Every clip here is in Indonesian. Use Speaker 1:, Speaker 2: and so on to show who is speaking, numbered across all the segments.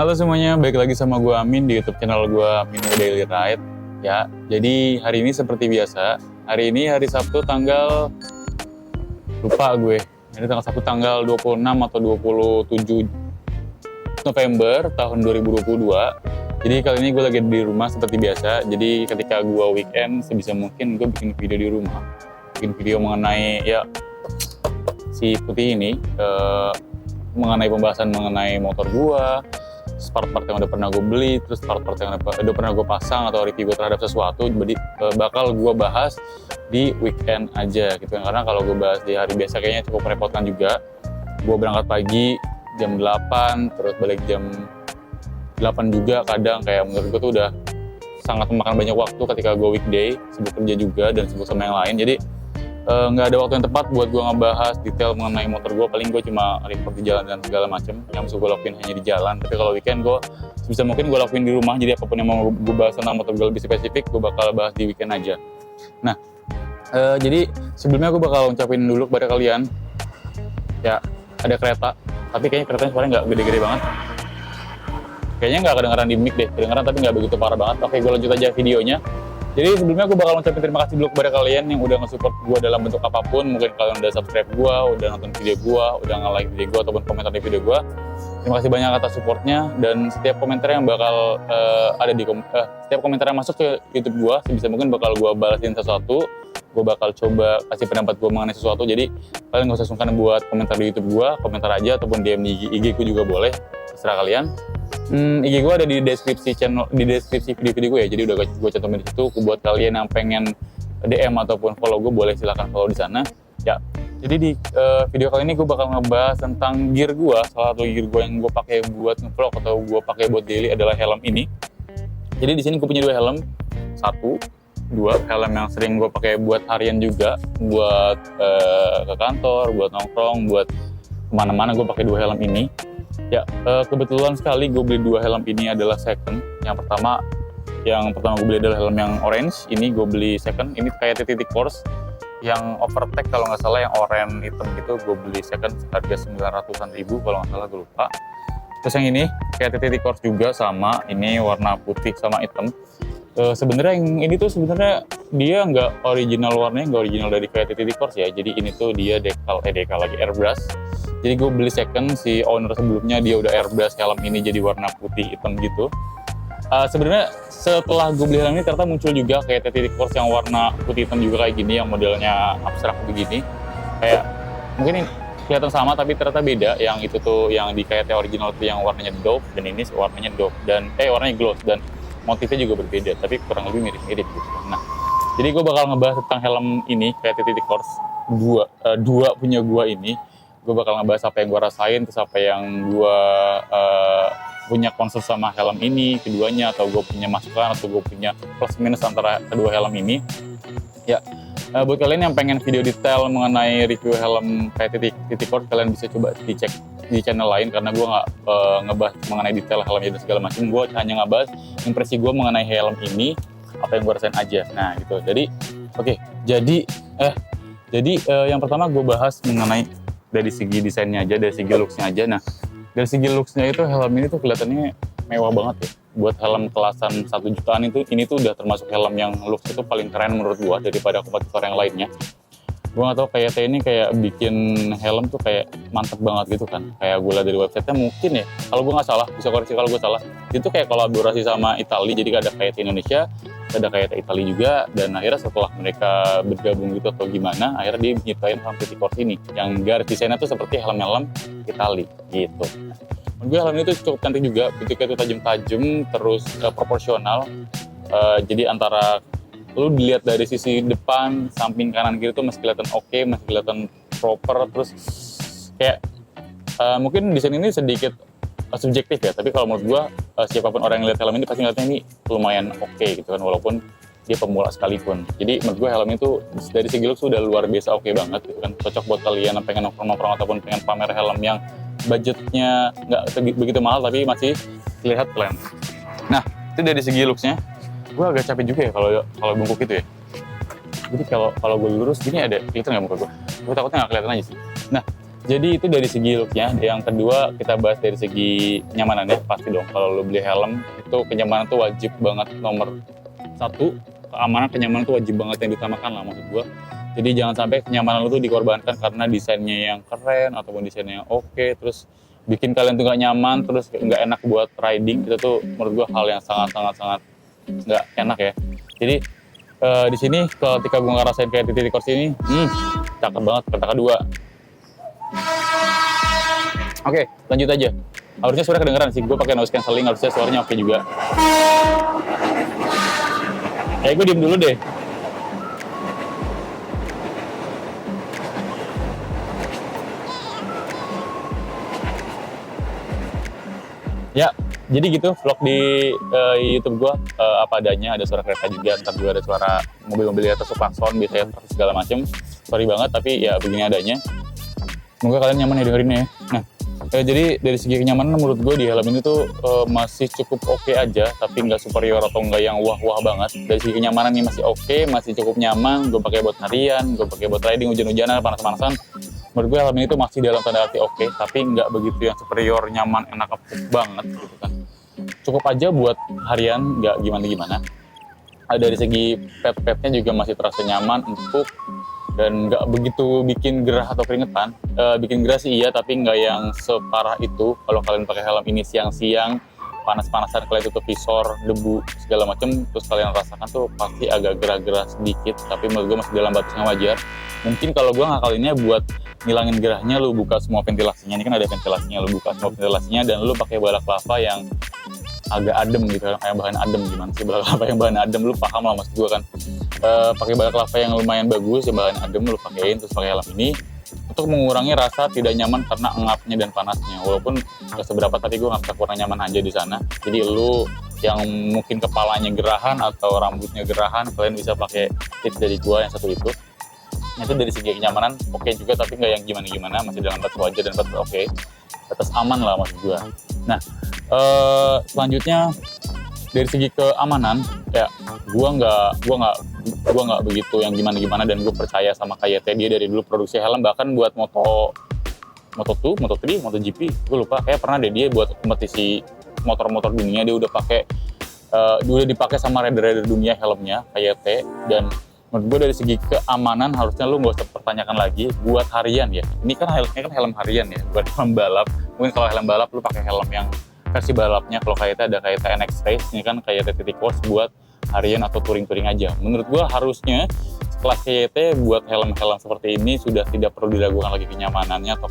Speaker 1: Halo semuanya, balik lagi sama gue Amin di YouTube channel gue Amin Daily Ride. Ya, jadi hari ini seperti biasa. Hari ini hari Sabtu tanggal lupa gue. Ini tanggal Sabtu tanggal 26 atau 27 November tahun 2022. Jadi kali ini gue lagi di rumah seperti biasa. Jadi ketika gue weekend sebisa mungkin gue bikin video di rumah. Bikin video mengenai ya si putih ini, mengenai pembahasan mengenai motor gue, part-part yang udah pernah gue beli, terus part-part yang udah pernah gue pasang atau review gue terhadap sesuatu, jadi bakal gue bahas di weekend aja gitu kan. Karena kalau gue bahas di hari biasa kayaknya cukup merepotkan juga. Gue berangkat pagi jam 8, terus balik jam 8 juga kadang, kayak menurut gue tuh udah sangat memakan banyak waktu ketika gue weekday, sibuk kerja juga dan sibuk sama yang lain. Jadi nggak ada waktu yang tepat buat gue ngebahas detail mengenai motor gue. Paling gue cuma report di jalan dan segala macem yang bisa gue lakuin hanya di jalan. Tapi kalau weekend gue sebisa mungkin gue lakuin di rumah. Jadi apapun yang mau gue bahas tentang motor gue lebih spesifik, gue bakal bahas di weekend aja. Nah, jadi sebelumnya gue bakal ucapin dulu kepada kalian, ya ada kereta, tapi kayaknya keretanya suaranya nggak gede-gede banget. Kayaknya nggak kedengeran di mic deh, kedengeran tapi nggak begitu parah banget. Oke, gue lanjut aja videonya. Jadi sebelumnya gue bakal ngucapin terima kasih dulu kepada kalian yang udah nge-support gue dalam bentuk apapun. Mungkin kalian udah subscribe gue, udah nonton video gue, udah nge-like video gue, ataupun komentar di video gue. Terima kasih banyak atas supportnya, dan setiap komentar yang bakal ada di setiap komentar yang masuk ke YouTube gue, sebisa mungkin bakal gue balasin sesuatu. Gue bakal coba kasih pendapat gue mengenai sesuatu. Jadi kalian gak usah sungkan buat komentar di YouTube gue, komentar aja, ataupun DM di IG gue juga boleh, terserah kalian. IG gue ada di deskripsi channel, di deskripsi video-video gue ya. Jadi udah gue cantumin di situ. Buat kalian yang pengen DM ataupun follow gue, boleh silahkan follow di sana. Ya. Jadi di video kali ini gue bakal ngebahas tentang gear gue. Salah satu gear gue yang gue pakai buat ngevlog atau gue pakai buat daily adalah helm ini. Jadi di sini gue punya dua helm. Dua helm yang sering gue pakai buat harian juga, buat ke kantor, buat nongkrong, buat kemana-mana gue pakai dua helm ini. Ya, kebetulan sekali gue beli dua helm ini adalah second. Yang pertama gue beli adalah helm yang orange. Ini gue beli second. Ini kayak titik course yang overtake kalau nggak salah, yang oranye hitam gitu. Gue beli second harga 900-an ribu kalau nggak salah, gue lupa. Terus yang ini kayak titik course juga, sama ini warna putih sama hitam. Sebenarnya yang ini tuh sebenarnya dia nggak original warnanya, nggak original dari kayak titik course ya. Jadi ini tuh dia decal lagi airbrush. Jadi gue beli second, si owner sebelumnya dia udah airbrush helm ini jadi warna putih hitam gitu. Sebenarnya setelah gue beli helm ini ternyata muncul juga kayak titik course yang warna putih hitam juga kayak gini, yang modelnya abstrak begini. Kayak mungkin ini kelihatan sama tapi ternyata beda. Yang itu tuh yang di kayak original tuh yang warnanya doff, dan ini warnanya doff dan warnanya gloss, dan motifnya juga berbeda tapi kurang lebih mirip-mirip gitu. Nah, jadi gue bakal ngebahas tentang helm ini kayak titik course dua punya gue ini. Gue bakal ngebahas apa yang gue rasain, terus apa yang gue punya concern sama helm ini, keduanya, atau gue punya masukan, atau gue punya plus minus antara kedua helm ini. Ya, buat kalian yang pengen video detail mengenai review helm kayak titik course, kalian bisa coba dicek di channel lain, karena gue nggak ngebahas mengenai detail helmnya dan segala macam. Gue hanya ngebahas impresi gue mengenai helm ini, apa yang gue rasain aja. Nah gitu. Jadi jadi yang pertama gue bahas mengenai dari segi desainnya aja, dari segi looksnya aja. Nah, dari segi looksnya itu helm ini tuh kelihatannya mewah banget ya. Buat helm kelasan 1 jutaan itu, ini tuh udah termasuk helm yang looks itu paling keren menurut gua daripada kompetitor yang lainnya. Gua nggak tahu kayak ini kayak bikin helm tuh kayak mantep banget gitu kan. Kayak gue lihat dari websitenya mungkin ya, kalau gue nggak salah, bisa koreksi kalau gue salah, itu kayak kolaborasi sama Italia. Jadi ada kayak Indonesia, ada kayak Italia juga, dan akhirnya setelah mereka bergabung gitu atau gimana, akhirnya dia nyiptain helm titik course ini yang garis desainnya tuh seperti helm-helm Italia gitu. Menurut gue helm ini tuh cukup cantik juga, bentuknya tuh tajam-tajam, terus proporsional. Jadi antara lu dilihat dari sisi depan, samping, kanan, kiri tuh masih kelihatan oke, masih kelihatan proper. Terus kayak mungkin desain ini sedikit subjektif ya, tapi kalau menurut gua siapapun orang yang lihat helm ini pasti ngeliatnya ini lumayan oke gitu kan, walaupun dia pemula sekalipun. Jadi menurut gua helm itu dari segi looks sudah luar biasa oke banget gitu kan, cocok buat kalian yang pengen nongkrong-nongkrong ataupun pengen pamer helm yang budgetnya nggak begitu mahal tapi masih terlihat keren. Nah, itu dari segi looksnya. Gua agak capek juga ya kalau bungkuk gitu ya. Jadi kalau gue lurus gini ada kelihatan nggak muka gue? Gue takutnya nggak kelihatan aja sih. Nah, Jadi itu dari segi looknya. Yang kedua kita bahas dari segi kenyamanannya. Pasti dong kalau lo beli helm itu kenyamanan tuh wajib banget nomor satu. Kenyamanan tuh wajib banget yang diutamakan lah maksud gue. Jadi jangan sampai kenyamanan lo tuh dikorbankan karena desainnya yang keren ataupun desainnya yang oke, terus bikin kalian tuh gak nyaman, terus nggak enak buat riding. Itu tuh menurut gue hal yang sangat nggak enak ya. Jadi di sini ketika gue ngerasain kayak titik kursi ini, cakep banget kata kedua. Oke, lanjut aja. Harusnya suara kedengeran sih, gue pakai noise cancelling, harusnya suaranya oke juga. Gue diem dulu deh. Ya, jadi gitu vlog di YouTube gue apa adanya, ada suara kereta juga, ntar juga ada suara mobil-mobil di atas klakson, biasanya segala macem. Sorry banget, tapi ya begini adanya. Semoga kalian nyaman ya dengerinnya ya. Nah, jadi dari segi kenyamanan menurut gue di helm ini tuh masih cukup oke aja, tapi nggak superior atau nggak yang wah-wah banget. Dari segi kenyamanan ini masih oke, masih cukup nyaman. Gue pakai buat harian, gue pakai buat riding, hujan-hujanan, panas-panasan. Menurut gue helm ini tuh masih dalam tanda arti oke, tapi nggak begitu yang superior, nyaman, enak, empuk banget gitu kan. Cukup aja buat harian, nggak gimana-gimana. Dari segi pet-petnya juga masih terasa nyaman, empuk, dan nggak begitu bikin gerah atau keringetan. Bikin gerah sih iya, tapi nggak yang separah itu. Kalau kalian pakai helm ini siang-siang, panas-panasan, kalian tutup visor, debu, segala macam, terus kalian rasakan tuh pasti agak gerah-gerah sedikit, tapi menurut gue masih dalam batas yang wajar. Mungkin kalau gue ngakalinnya buat ngilangin gerahnya, lu buka semua ventilasinya. Ini kan ada ventilasinya, lu buka semua ventilasinya, dan lu pakai balak lava yang agak adem gitu, kayak bahan adem. Gimana sih balak lava yang bahan adem, lu paham lah maksud gue kan. Pakai balak lava yang lumayan bagus, yang bahan adem lu pakein, terus pakai helm ini untuk mengurangi rasa tidak nyaman karena engapnya dan panasnya. Walaupun gak seberapa, tapi gue nggak kurang nyaman aja di sana. Jadi lu yang mungkin kepalanya gerahan atau rambutnya gerahan, kalian bisa pakai tips dari gue yang satu itu. Itu dari segi kenyamanan oke juga, tapi nggak yang gimana-gimana, masih dalam batas wajar dan batas oke, batas aman lah maksud gue. Nah, selanjutnya dari segi keamanan, ya gue nggak begitu yang gimana-gimana, dan gue percaya sama KYT. Dia dari dulu produksi helm, bahkan buat Moto2, Moto3, MotoGP, gue lupa, kayak pernah deh dia buat kompetisi motor-motor dunia, dia udah dipakai sama rider-rider dunia helmnya KYT. Dan menurut gue dari segi keamanan harusnya lu nggak usah pertanyakan lagi. Buat harian ya, ini kan helmnya kan helm harian ya, buat helm balap. Mungkin kalau helm balap lu pakai helm yang versi balapnya. Kalau KYT ada KYT NX Race, ini kan KYT titik course buat harian atau touring-touring aja. Menurut gue harusnya kelas KYT buat helm-helm seperti ini sudah tidak perlu diragukan lagi kenyamanannya atau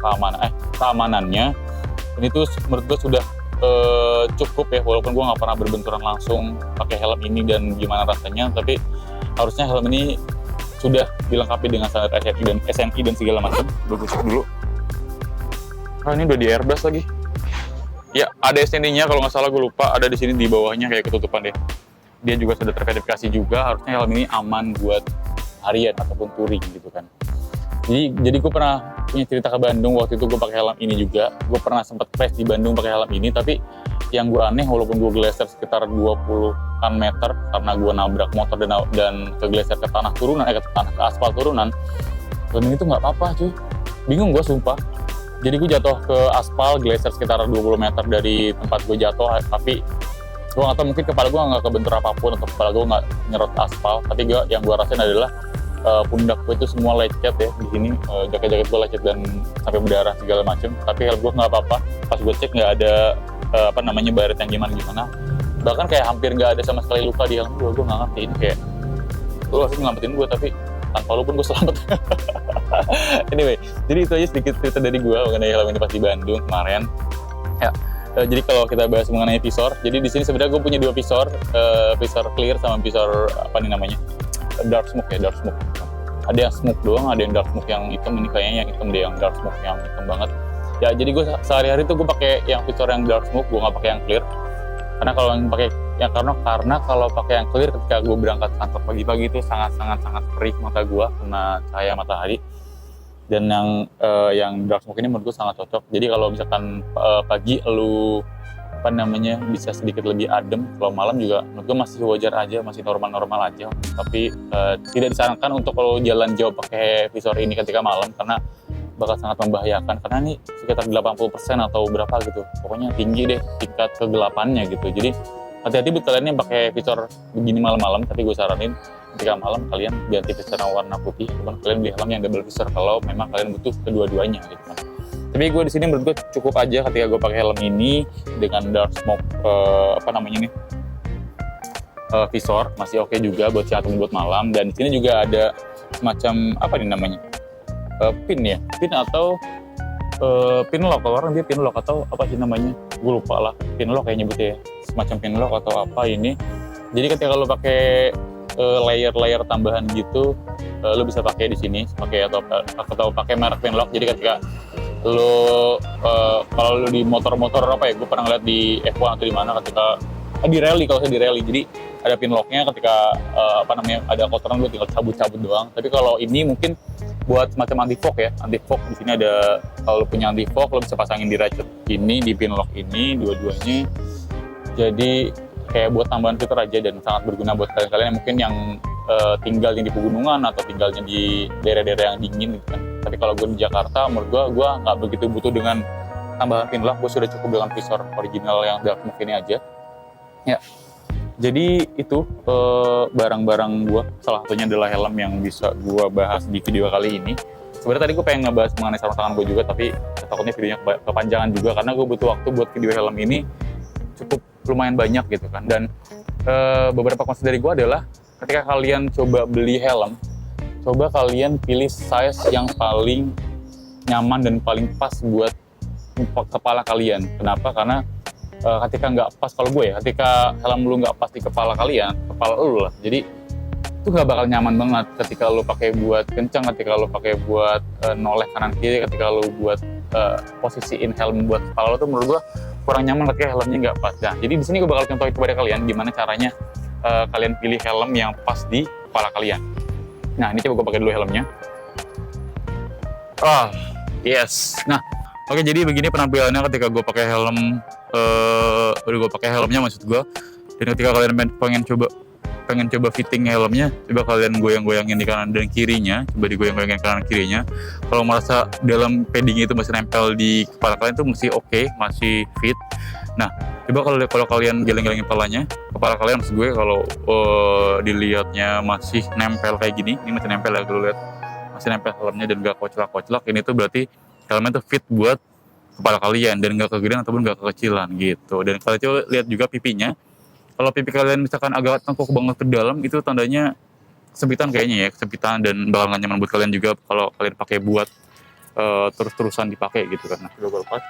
Speaker 1: keamanannya. Ini tuh menurut gue sudah cukup ya, walaupun gue nggak pernah berbenturan langsung pakai helm ini dan gimana rasanya, tapi harusnya helm ini sudah dilengkapi dengan standar SNI dan segala macam. Gue cek dulu. Ini udah di airbrush lagi. Ya, ada SNI-nya kalau nggak salah, gue lupa. Ada di sini di bawahnya kayak ketutupan deh. Dia juga sudah terverifikasi juga. Harusnya helm ini aman buat harian ataupun touring gitu kan. Jadi gue pernah punya cerita ke Bandung, waktu itu gue pakai helm ini juga. Gue pernah sempat crash di Bandung pakai helm ini, tapi yang gue aneh, walaupun gue geleser sekitar 20-an meter karena gue nabrak motor dan kegeleser ke tanah turunan, ke aspal turunan, helm ini tuh nggak apa-apa cuy. Bingung gue sumpah. Jadi gue jatuh ke aspal, geleser sekitar 20 meter dari tempat gue jatuh, tapi gue nggak tahu, mungkin kepala gue nggak kebentur apapun atau kepala gue nggak nyerot aspal, tapi yang gue rasain adalah pundak gue itu semua lecet ya di sini, jaket-jaket gue lecet dan sampai berdarah segala macam. Tapi helm gue nggak apa-apa. Pas gue cek nggak ada baret yang gimana. Bahkan kayak hampir nggak ada sama sekali luka di helm gue. Gue nggak ngerti ini, kayak lu harus nyelamatin gue tapi tanpa lu pun gue selamat. Anyway, jadi itu aja sedikit cerita dari gue mengenai helm ini pas di Bandung kemarin. Ya, jadi kalau kita bahas mengenai visor, jadi di sini sebenarnya gue punya dua visor, visor clear sama visor dark smoke. Ada yang smoke doang, ada yang dark smoke yang hitam. Ini kayaknya yang hitam deh, yang dark smoke yang hitam banget. Ya, jadi gue sehari-hari tuh gue pakai yang visor yang dark smoke, gue nggak pakai yang clear. Karena kalau yang pakai karena kalau pakai yang clear ketika gue berangkat kantor pagi-pagi itu sangat perih mata gue kena cahaya matahari. Dan yang dark smoke ini menurut gue sangat cocok. Jadi kalau misalkan pagi lu bisa sedikit lebih adem, kalau malam juga menurut gue masih wajar aja, masih normal aja. Tapi tidak disarankan untuk kalau jalan jauh pakai visor ini ketika malam, karena bakal sangat membahayakan karena ini sekitar 80% atau berapa gitu, pokoknya tinggi deh tingkat kegelapannya gitu. Jadi hati-hati buat kalian yang pakai visor begini malam-malam, tapi gue saranin ketika malam kalian ganti visor warna putih, cuman kalian beli helm yang double visor kalau memang kalian butuh kedua-duanya gitu kan. Tapi gue di sini menurut gue cukup aja ketika gue pakai helm ini dengan dark smoke visor masih oke juga buat siang ataupun buat malam. Dan di sini juga ada semacam apa nih namanya, pin atau pin lock, kalau orang dia pin lock atau apa sih namanya, gue lupa lah, pin lock kayak nyebutnya ya, semacam pin lock atau apa ini. Jadi ketika lo pakai layer tambahan gitu, lo bisa pakai di sini pakai atau pakai merek pin lock. Jadi ketika lo kalau lo di motor-motor apa ya, gue pernah ngeliat di F1 atau di mana, ketika di rally, kalau saya di rally, jadi ada pin locknya ketika ada kotoran lo tinggal cabut-cabut doang. Tapi kalau ini mungkin buat semacam anti fog ya, anti fog. Di sini ada, kalau lo punya anti fog lo bisa pasangin di ratchet ini, di pin lock ini, dua-duanya. Jadi kayak buat tambahan fitur aja, dan sangat berguna buat kalian yang mungkin yang tinggalnya di pegunungan atau tinggalnya di daerah-daerah yang dingin gitu kan. Tapi kalau gue di Jakarta, menurut gue nggak begitu butuh dengan tambahan pin lock. Gue sudah cukup dengan visor original yang dark smoke ini aja ya. Jadi itu barang-barang gue, salah satunya adalah helm yang bisa gue bahas di video kali ini. Sebenarnya tadi gue pengen ngebahas mengenai sarung tangan gue juga, tapi takutnya videonya kepanjangan juga karena gue butuh waktu buat video helm ini cukup lumayan banyak gitu kan. Dan beberapa konsep dari gue adalah ketika kalian coba beli helm, coba kalian pilih size yang paling nyaman dan paling pas buat kepala kalian. Kenapa? Karena ketika nggak pas, kalau gue ya, ketika helm lu nggak pas di kepala kalian, kepala lu lah, jadi itu nggak bakal nyaman banget ketika lu pakai buat kencang, ketika lu pakai buat noleh kanan kiri, ketika lu buat posisiin helm buat kepala lu tuh menurut gue kurang nyaman ketika helmnya nggak pas. Nah, jadi di sini gue bakal contohin kepada kalian gimana caranya kalian pilih helm yang pas di kepala kalian. Nah, ini coba gue pakai dulu helmnya. Yes. Nah, oke, jadi begini penampilannya ketika gue pakai helm. Udah gue pakai helmnya maksud gue. Dan ketika kalian pengen coba fitting helmnya, coba kalian goyang-goyangin di kanan dan kirinya, coba digoyang-goyangin kanan kirinya. Kalau merasa dalam padding itu masih nempel di kepala kalian, itu masih oke, masih fit. Nah, coba kalau kalian geleng-gelengin kepala kalian maksud gue, kalau dilihatnya masih nempel kayak gini, ini masih nempel ya, kalau lihat masih nempel helmnya dan gak koclak-koclak, ini tuh berarti helmnya tuh fit buat kepala kalian dan gak kegedean ataupun gak kekecilan gitu. Dan kalian coba lihat juga pipinya. Kalau pipi kalian misalkan agak tengkuk banget ke dalam, itu tandanya kesempitan kayaknya ya, kesempitan, dan bakal gak nyaman buat kalian juga kalau kalian pakai buat terus-terusan dipakai gitu kan. Nah, coba gue lepas.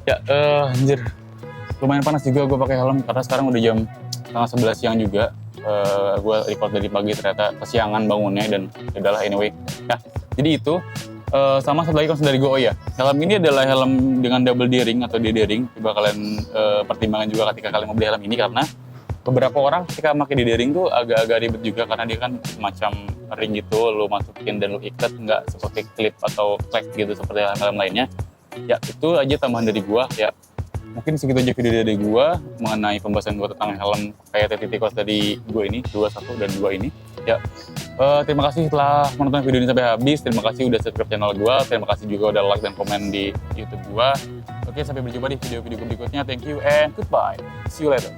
Speaker 1: Ya, anjir, lumayan panas juga gue pakai helm karena sekarang udah jam 11:30 siang juga. Gue record dari pagi, ternyata kesiangan bangunnya, dan udahlah anyway. Nah, jadi itu sama satu lagi konsep dari gue. Oh ya, helm ini adalah helm dengan double D-ring atau D-ring. Coba kalian pertimbangkan juga ketika kalian mau beli helm ini, karena beberapa orang ketika pakai D-ring tuh agak-agak ribet juga karena dia kan semacam ring gitu, lo masukin dan lo ikat, nggak seperti clip atau clip gitu seperti helm lainnya. Ya, itu aja tambahan dari gue ya. Mungkin segitu aja video dari gue mengenai pembahasan gue tentang helm kayak TTT Coast dari gue ini, 21 dan 2 ini. Ya, terima kasih telah menonton video ini sampai habis. Terima kasih udah subscribe channel gue. Terima kasih juga udah like dan komen di YouTube gue. Oke, sampai berjumpa di video-video berikutnya. Thank you and goodbye. See you later.